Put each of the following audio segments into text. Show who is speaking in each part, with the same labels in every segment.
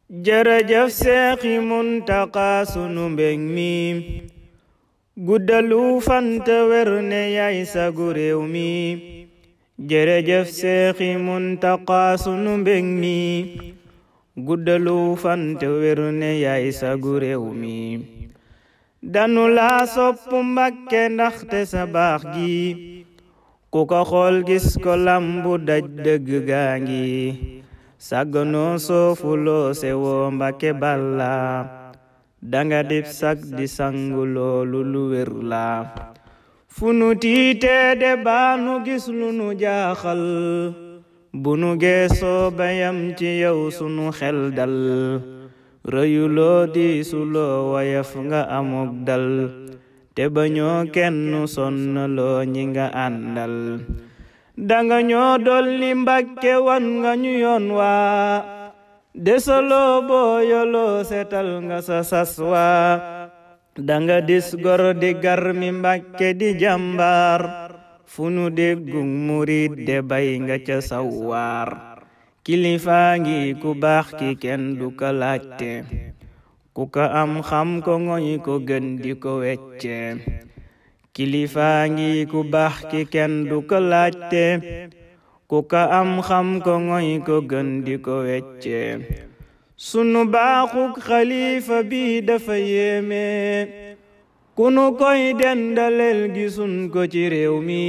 Speaker 1: jërëjëf Seexi Muntaqa sunu mbég mi guddalu fante wér ne yaay sagu réew mi jërëjëf Seexi Muntaqa sunu mbég mi guddalu fante wér ne yaay sagu réew mi danu la sopp Mbàkke ndaxte sa baax gi ku ko xool gis ko lambu daj dëgg gaa ngi sàgganoo soofuloo sewoo Mbàkke balla danga dib sag di sangu loolu lu wér la fu nu tiitee de baanu gis lu nu jaaxal bu nu geesoo bayam ci yow sunu xel dal rëyuloo diisuloo wayaf nga amuk dal te bañoo kenn sonnaloo ñi nga àndal danga ñoo dolli Mbàkke wan nga ñu yoon waa desaloo booyoloo setal nga sa sas waa danga dis gor di garmi Mbàkke di jàmbaar fu nu déggung murit de bay nga ca sawwaar kilifaa ngi ku baax ki kenn du ko laajte ku ko am xam ko ngoy ko gën di ko wecce kilifaa ngi ku baax ki kenn du ko laajte ku ko am xam ko ngoy ko gën di ko wecce sunu baaxuk xalifa bi dafa yéeme ku nu koy dendalel gisun ko ci réew mi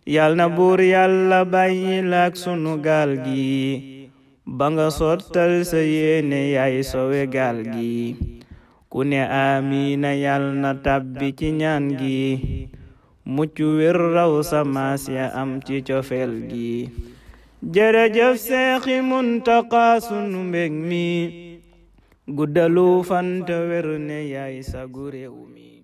Speaker 1: yal na buur yàlla bàyyi laak sunu gaal gi ba nga sottal sa yéene yaay sowe gaal gi ku ne amiina yal na tabbi ci ñaan gi mucc wér raw sa maas ya am ci cofeel gi jërëjëf Seexi Muntaqa sunu mbég mi guddalu fante wér ne yaay sagu réew mi